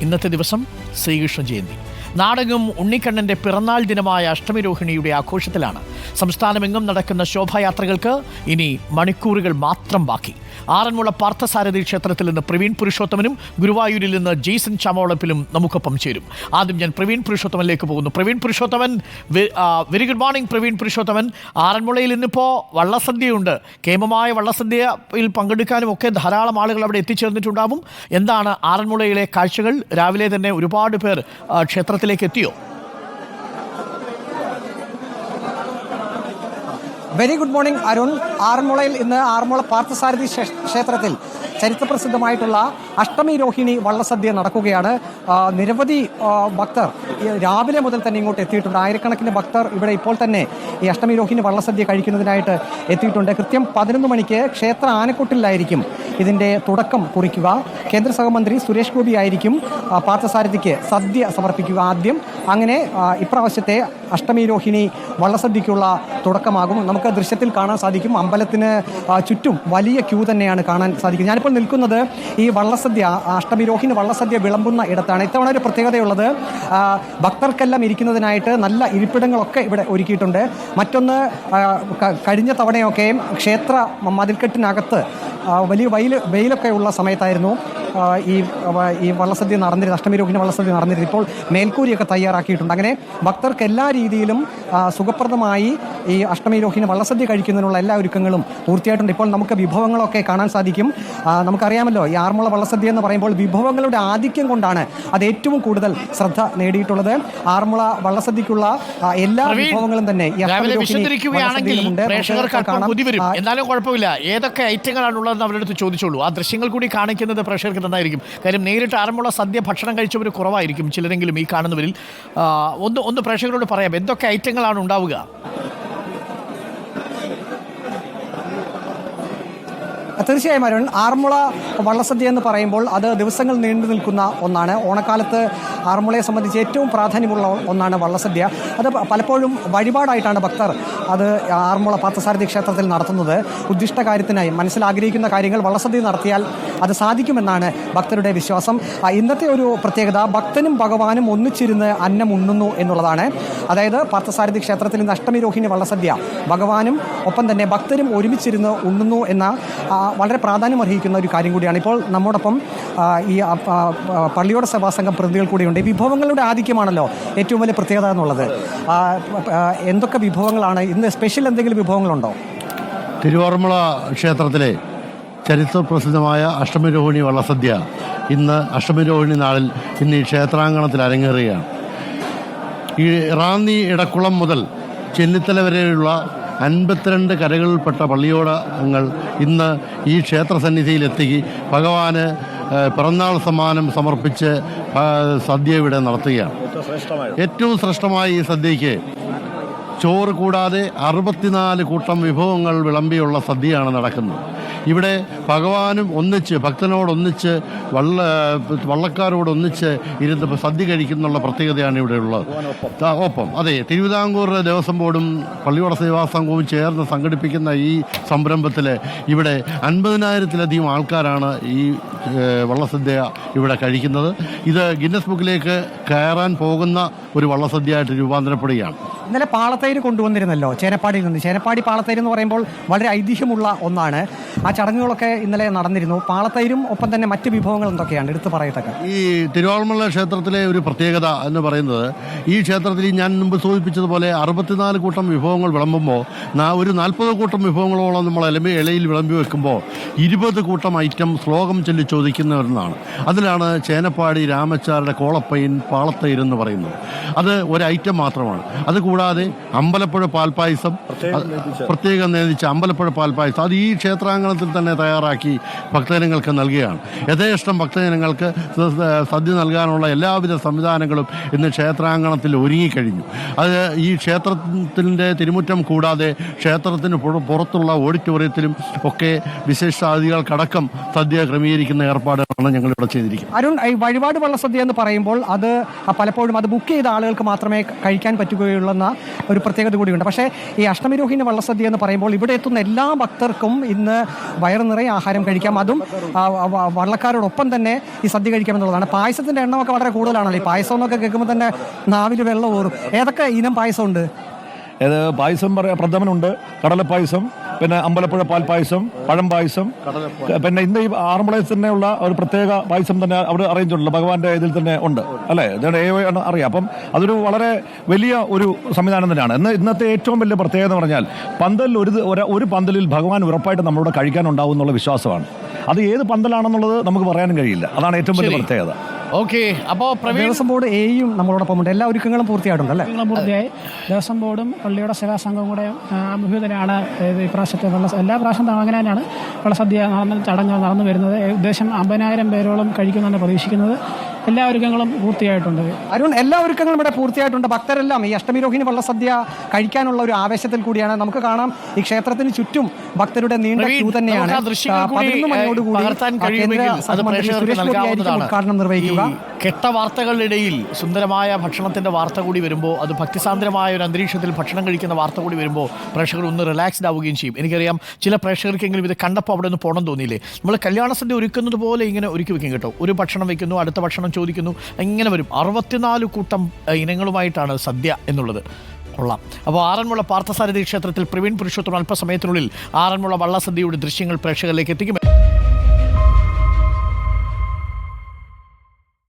ഇന്നത്തെ ദിവസം ശ്രീകൃഷ്ണ ജയന്തി. നാടെങ്ങും ഉണ്ണിക്കണ്ണന്റെ പിറന്നാൾ ദിനമായ അഷ്ടമിരോഹിണിയുടെ ആഘോഷത്തിലാണ്. സംസ്ഥാനമെങ്ങും നടക്കുന്ന ശോഭായാത്രകൾക്ക് ഇനി മണിക്കൂറുകൾ മാത്രം ബാക്കി. ആറന്മുള പാർത്ഥസാരഥി ക്ഷേത്രത്തിൽ നിന്ന് പ്രവീൺ പുരുഷോത്തമനും ഗുരുവായൂരിൽ നിന്ന് ജെയ്സൺ ചാമോളപ്പിലും നമുക്കൊപ്പം ചേരും. ആദ്യം ഞാൻ പ്രവീൺ പുരുഷോത്തമനിലേക്ക് പോകുന്നു. Praveen Purushothaman, very good morning Praveen Purushothaman. ആറന്മുളയിൽ ഇന്നിപ്പോൾ വള്ളസദ്യയുണ്ട്. കേമമായ വള്ളസദ്യയിൽ പങ്കെടുക്കാനും ഒക്കെ ധാരാളം ആളുകൾ അവിടെ എത്തിച്ചേർന്നിട്ടുണ്ടാവും. എന്താണ് ആറന്മുളയിലെ കാഴ്ചകൾ? രാവിലെ തന്നെ ഒരുപാട് പേർ ക്ഷേത്രത്തിലേക്ക് എത്തിയോ? Very good morning Arun. ആറന്മുളയിൽ ഇന്ന് ആറന്മുള പാർത്ഥസാരഥി ക്ഷേത്രത്തിൽ ചരിത്രപ്രസിദ്ധമായിട്ടുള്ള അഷ്ടമി രോഹിണി വള്ളസദ്യ നടക്കുകയാണ്. നിരവധി ഭക്തർ രാവിലെ മുതൽ തന്നെ ഇങ്ങോട്ട് എത്തിയിട്ടുണ്ട്. ആയിരക്കണക്കിന് ഭക്തർ ഇവിടെ ഇപ്പോൾ തന്നെ ഈ അഷ്ടമി രോഹിണി വള്ളസദ്യ കഴിക്കുന്നതിനായിട്ട് എത്തിയിട്ടുണ്ട്. കൃത്യം 11 മണിക്ക് ക്ഷേത്ര ആനക്കൊട്ടിലായിരിക്കും ഇതിൻ്റെ തുടക്കം കുറിക്കുക. കേന്ദ്ര സഹമന്ത്രി സുരേഷ് ഗോപി ആയിരിക്കും പാർത്ഥസാരഥിക്ക് സദ്യ സമർപ്പിക്കുക ആദ്യം. അങ്ങനെ ഇപ്രാവശ്യത്തെ അഷ്ടമി രോഹിണി വള്ളസദ്യക്കുള്ള തുടക്കമാകും. നമുക്ക് ദൃശ്യത്തിൽ കാണാൻ സാധിക്കും, അമ്പലത്തിന് ചുറ്റും വലിയ ക്യൂ തന്നെയാണ് കാണാൻ സാധിക്കുന്നത്. ഞാനിപ്പോൾ നിൽക്കുന്നത് ഈ വള്ളസദ്യ അഷ്ടമി രോഹിണി വള്ളസദ്യ വിളമ്പുന്ന ഇടത്താണ്. ഇത്തവണ ഒരു പ്രത്യേകതയുള്ളത്, ഭക്തർക്കെല്ലാം ഇരിക്കുന്നതിനായിട്ട് നല്ല ഇരിപ്പിടങ്ങളൊക്കെ ഇവിടെ ഒരുക്കിയിട്ടുണ്ട്. മറ്റൊന്ന്, കഴിഞ്ഞ തവണയൊക്കെ ക്ഷേത്ര മതിൽക്കെട്ടിനകത്ത് വലിയ വെയിലൊക്കെ ഉള്ള സമയത്തായിരുന്നു ഈ വള്ളസദ്യ നടന്നിരുന്നത്, അഷ്ടമി രോഹിണി വള്ളസദ്യ നടന്നിരുന്നത്. ഇപ്പോൾ മേൽക്കൂരിയൊക്കെ തയ്യാറാക്കിയിട്ടുണ്ട്. അങ്ങനെ ഭക്തർക്ക് എല്ലാ രീതിയിലും സുഖപ്രദമായി ഈ അഷ്ടമി രോഹിണി വള്ളസദ്യ കഴിക്കുന്നതിനുള്ള എല്ലാ ഒരുക്കങ്ങളും പൂർത്തിയായിട്ടുണ്ട്. ഇപ്പോൾ നമുക്ക് വിഭവങ്ങളൊക്കെ കാണാൻ സാധിക്കും. നമുക്കറിയാമല്ലോ, ഈ ആറന്മുള വള്ളസദ്യ എന്ന് പറയുമ്പോൾ വിഭവങ്ങളുടെ ആധിക്യം കൊണ്ടാണ് അത് ഏറ്റവും കൂടുതൽ ശ്രദ്ധ നേടിയിട്ടുള്ളത്. ആറന്മുള വള്ളസദ്യക്കുള്ള എല്ലാ വിഭവങ്ങളും തന്നെ ഈ അഷ്ടമി രോഹിണി എന്നാലും കുഴപ്പമില്ല. ഏതൊക്കെ ഐറ്റങ്ങളാണുള്ളതെന്ന് അവരുടെ അടുത്ത് ചോദിച്ചോളൂ. ആ ദൃശ്യങ്ങൾ കൂടി കാണിക്കുന്നത് പ്രേക്ഷകർക്ക് നന്നായിരിക്കും. കാര്യം നേരിട്ട് ആറന്മുള സദ്യ ഭക്ഷണം കഴിച്ചവർ കുറവായിരിക്കും ചിലരെങ്കിലും ഈ കാണുന്നവരിൽ. ഒന്ന് പ്രേക്ഷകരോട് പറയാം, എന്തൊക്കെ ഐറ്റങ്ങളാണ് ഉണ്ടാവുക? തീർച്ചയായും അരുൺ, ആറന്മുള വള്ളസദ്യ എന്ന് പറയുമ്പോൾ അത് ദിവസങ്ങൾ നീണ്ടു നിൽക്കുന്ന ഒന്നാണ്. ഓണക്കാലത്ത് ആറന്മുളയെ സംബന്ധിച്ച് ഏറ്റവും പ്രാധാന്യമുള്ള ഒന്നാണ് വള്ളസദ്യ. അത് പലപ്പോഴും വഴിപാടായിട്ടാണ് ഭക്തർ അത് ആറന്മുള പാർത്ഥസാരഥി ക്ഷേത്രത്തിൽ നടത്തുന്നത്. ഉദ്ദിഷ്ട കാര്യത്തിനായി മനസ്സിലാഗ്രഹിക്കുന്ന കാര്യങ്ങൾ വള്ളസദ്യ നടത്തിയാൽ അത് സാധിക്കുമെന്നാണ് ഭക്തരുടെ വിശ്വാസം. ഇന്നത്തെ ഒരു പ്രത്യേകത, ഭക്തനും ഭഗവാനും ഒന്നിച്ചിരുന്ന് അന്നം ഉണ്ണുന്നു എന്നുള്ളതാണ്. അതായത് പാർത്ഥസാരഥി ക്ഷേത്രത്തിൽ ഇന്ന് അഷ്ടമി രോഹിണി വള്ളസദ്യ ഭഗവാനും ഒപ്പം തന്നെ ഭക്തരും ഒരുമിച്ചിരുന്ന് ഉണ്ണുന്നു എന്ന വളരെ പ്രാധാന്യം അർഹിക്കുന്ന ഒരു കാര്യം കൂടിയാണ്. ഇപ്പോൾ നമ്മോടൊപ്പം ഈ പള്ളിയോട സഭാസംഘം പ്രതിനിധികൾ കൂടിയുണ്ട്. ഈ വിഭവങ്ങളുടെ ആധിക്യമാണല്ലോ ഏറ്റവും വലിയ പ്രത്യേകത എന്നുള്ളത്. എന്തൊക്കെ വിഭവങ്ങളാണ് ഇന്ന്? സ്പെഷ്യൽ എന്തെങ്കിലും വിഭവങ്ങളുണ്ടോ? തിരുവാറന്മുള ക്ഷേത്രത്തിലെ ചരിത്രപ്രസിദ്ധമായ അഷ്ടമിരോഹിണി വള്ളസദ്യ ഇന്ന് അഷ്ടമിരോഹിണി നാളിൽ ഇന്ന് ഈ ക്ഷേത്രാങ്കണത്തിൽ അരങ്ങേറുകയാണ്. ഈ റാന്നി ഇടക്കുളം മുതൽ ചെന്നിത്തല വരെയുള്ള 52 കരകളിൽപ്പെട്ട പള്ളിയോടങ്ങൾ ഇന്ന് ഈ ക്ഷേത്രസന്നിധിയിലെത്തി ഭഗവാന് പിറന്നാൾ സമ്മാനം സമർപ്പിച്ച് സദ്യ ഇവിടെ നടത്തുകയാണ്. ഏറ്റവും ശ്രേഷ്ഠമായ ഈ സദ്യയ്ക്ക് ചോറ് കൂടാതെ 64 കൂട്ടം വിഭവങ്ങൾ വിളമ്പിയുള്ള സദ്യയാണ് നടക്കുന്നത്. ഇവിടെ ഭഗവാനും ഒന്നിച്ച്, ഭക്തനോടൊന്നിച്ച്, വള്ളക്കാരോടൊന്നിച്ച് ഇരുന്ന് സദ്യ കഴിക്കുന്നുള്ള പ്രത്യേകതയാണ് ഇവിടെ ഉള്ളത്. ഒപ്പം അതെ, തിരുവിതാംകൂർ ദേവസ്വം ബോർഡും പള്ളിയോട സേവാ സംഘവും ചേർന്ന് സംഘടിപ്പിക്കുന്ന ഈ സംരംഭത്തിൽ ഇവിടെ 50,000-ലധികം ആൾക്കാരാണ് ഈ വള്ളസദ്യ ഇവിടെ കഴിക്കുന്നത്. ഇത് ഗിന്നസ് ബുക്കിലേക്ക് കയറാൻ പോകുന്ന ഒരു വള്ളസദ്യയായിട്ട് രൂപാന്തരപ്പെടുകയാണ്. ഇന്നലെ പാളത്തൈര് കൊണ്ടുവന്നിരുന്നല്ലോ ചേനപ്പാടിയിൽ നിന്ന്. ചേനപ്പാടി പാളത്തൈര് എന്ന് പറയുമ്പോൾ വളരെ ഐതിഹ്യമുള്ള ഒന്നാണ്. ആ ചടങ്ങുകളൊക്കെ ഇന്നലെ നടന്നിരുന്നു. പാളത്തൈരും ഒപ്പം തന്നെ മറ്റ് വിഭവങ്ങൾ എന്തൊക്കെയാണ് എടുത്ത് പറയത്തക്ക? ഈ തിരുവാറന്മുള ക്ഷേത്രത്തിലെ ഒരു പ്രത്യേകത എന്ന് പറയുന്നത്, ഈ ക്ഷേത്രത്തിൽ ഞാൻ മുമ്പ് സൂചിപ്പിച്ചതുപോലെ 64 കൂട്ടം വിഭവങ്ങൾ വിളമ്പുമ്പോൾ ഒരു 40 കൂട്ടം വിഭവങ്ങളോളം നമ്മൾ ഇലയിൽ വിളമ്പി വെക്കുമ്പോൾ 20 കൂട്ടം ഐറ്റം ശ്ലോകം ചൊല്ലി ചോദിക്കുന്നവരെന്നാണ്. അതിലാണ് ചേനപ്പാടി രാമച്ചാരുടെ കോളപ്പൈൻ പാളത്തൈരെന്ന് പറയുന്നത്. അത് ഒരു ഐറ്റം മാത്രമാണ്. അതുകൂടാതെ അമ്പലപ്പുഴ പാൽപ്പായസം, പ്രത്യേകം നേദിച്ച അമ്പലപ്പുഴ പാൽപ്പായസം, അത് ഈ ക്ഷേത്രാങ്കണത്തിൽ തന്നെ തയ്യാറാക്കി ഭക്തജനങ്ങൾക്ക് നൽകുകയാണ്. യഥേഷ്ടം ഭക്തജനങ്ങൾക്ക് സദ്യ നൽകാനുള്ള എല്ലാവിധ സംവിധാനങ്ങളും ഇന്ന് ക്ഷേത്രാങ്കണത്തിൽ ഒരുങ്ങിക്കഴിഞ്ഞു. അത് ഈ ക്ഷേത്രത്തിൻ്റെ തിരുമുറ്റം കൂടാതെ ക്ഷേത്രത്തിന് പുറത്തുള്ള ഓഡിറ്റോറിയത്തിലും ഒക്കെ വിശേഷാതിഥികൾക്കടക്കം സദ്യ ക്രമീകരിക്കുന്ന ഏർപ്പാടുകളാണ് ഞങ്ങളിവിടെ ചെയ്തിരിക്കുന്നത്. അരുൺ, ഈ വഴിപാട് വള്ളസദ്യ എന്ന് പറയുമ്പോൾ അത് പലപ്പോഴും അത് ബുക്ക് ചെയ്ത ആളുകൾക്ക് മാത്രമേ കഴിക്കാൻ പറ്റുകയുള്ളെന്ന ഒരു പ്രത്യേകത കൂടിയുണ്ട്. പക്ഷേ ഈ അഷ്ടമിരോഹിണി വള്ളസദ്യ എന്ന് പറയുമ്പോൾ ഇവിടെ എത്തുന്ന എല്ലാ ഭക്തർക്കും ഇന്ന് വയറ് നിറയെ ആഹാരം കഴിക്കാം. അതും വള്ളക്കാരോടൊപ്പം തന്നെ ഈ സദ്യ കഴിക്കാമെന്നുള്ളതാണ്. പായസത്തിന്റെ എണ്ണമൊക്കെ വളരെ കൂടുതലാണല്ലോ. ഈ പായസം എന്നൊക്കെ കേൾക്കുമ്പോൾ തന്നെ നാവിൽ വെള്ളം ഊറും. ഏതൊക്കെ ഇനം പായസമുണ്ട്? ഇത് പായസം പ്രഥമനുണ്ട്, കടലപ്പായസം, പിന്നെ അമ്പലപ്പുഴ പാൽപ്പായസം, പഴം പായസം, പിന്നെ ഇന്ന് ഈ ആറന്മുളയിൽ തന്നെയുള്ള ഒരു പ്രത്യേക പായസം തന്നെ അവിടെ അറേഞ്ച് ഉണ്ടല്ലോ, ഭഗവാന്റെ ഇതിൽ തന്നെ ഉണ്ട് അല്ലേ, ഇതാണ് അറിയാം. അപ്പം അതൊരു വളരെ വലിയ ഒരു സംവിധാനം തന്നെയാണ്. ഇന്നത്തെ ഏറ്റവും വലിയ പ്രത്യേകത എന്ന് പറഞ്ഞാൽ പന്തലിൽ ഒരു പന്തലിൽ ഭഗവാൻ ഉറപ്പായിട്ട് നമ്മളോട് കഴിക്കാനുണ്ടാവും എന്നുള്ള വിശ്വാസമാണ്. അത് ഏത് പന്തലാണെന്നുള്ളത് നമുക്ക് പറയാനും കഴിയില്ല. അതാണ് ഏറ്റവും വലിയ പ്രത്യേകത. ഓക്കെ, അപ്പോൾ ദേവസ്വം ബോർഡ് എയും നമ്മളോടൊപ്പം ഉണ്ട്. എല്ലാ ഒരുക്കങ്ങളും പൂർത്തിയായിട്ടുണ്ടല്ലേ? പൂർത്തിയായി. ദേവസ്വം ബോർഡും പള്ളിയുടെ സേവാസംഘവും കൂടെ അഭിഭൂതനാണ് ഇപ്രാവശ്യത്തെ എല്ലാ പ്രാവശ്യം അങ്ങനെ തന്നെയാണ് വള്ളസദ്യ ചടങ്ങ് നടന്നു വരുന്നത്. ഏകദേശം 50,000 പേരോളം കഴിക്കുമെന്നാണ് പ്രതീക്ഷിക്കുന്നത്. എല്ലാ ഒരുക്കങ്ങളും പൂർത്തിയായിട്ടുണ്ട്. അരുൺ, എല്ലാ ഒരുക്കങ്ങളും ഇവിടെ പൂർത്തിയായിട്ടുണ്ട്. ഭക്തരെല്ലാം ഈ അഷ്ടമിരോഹിണി വള്ളസദ്യ കഴിക്കാനുള്ള ഒരു ആവേശത്തിൽ കൂടിയാണ്. നമുക്ക് കാണാം ഈ ക്ഷേത്രത്തിന് ചുറ്റും ഭക്തരുടെ നീണ്ട ക്യൂ തന്നെയാണ്. 11 മണിയോടുകൂടി ഉദ്ഘാടനം നിർവഹിക്കുക. കെട്ട വാർത്തകളുടെ സുന്ദരമായ ഭക്ഷണത്തിന്റെ വാർത്ത കൂടി വരുമ്പോൾ, അത് ഭക്തിസാന്ദ്രമായ ഒരു അന്തരീക്ഷത്തിൽ ഭക്ഷണം കഴിക്കുന്ന വാർത്ത കൂടി വരുമ്പോൾ പ്രേക്ഷകർ ഒന്ന് റിലാക്സ്ഡ് ആവുകയും ചെയ്യും. എനിക്കറിയാം ചില പ്രേക്ഷകർക്കെങ്കിലും ഇത് കണ്ടപ്പോൾ അവിടെ ഒന്ന് പോകണം തോന്നിയില്ലേ? നമ്മൾ കല്യാണ സദ്യ ഒരുക്കുന്നത് പോലെ ഇങ്ങനെ ഒരുക്കി വെക്കും കേട്ടോ. ഒരു ഭക്ഷണം വെക്കുന്നു, അടുത്ത ഭക്ഷണം ചോദിക്കുന്നു, ഇങ്ങനെ വരും. 64 കൂട്ടം ഇനങ്ങളുമായിട്ടാണ് സദ്യ എന്നുള്ളത്. കൊള്ളാം. അപ്പോൾ ആറന്മുള പാർത്ഥസാരഥി ക്ഷേത്രത്തിൽ പ്രവീൺ പുരുഷോത്തമൻ അല്പസമയത്തിനുള്ളിൽ ആറന്മുള വള്ളസദ്യയുടെ ദൃശ്യങ്ങൾ പ്രേക്ഷകരിലേക്ക് എത്തിക്കും.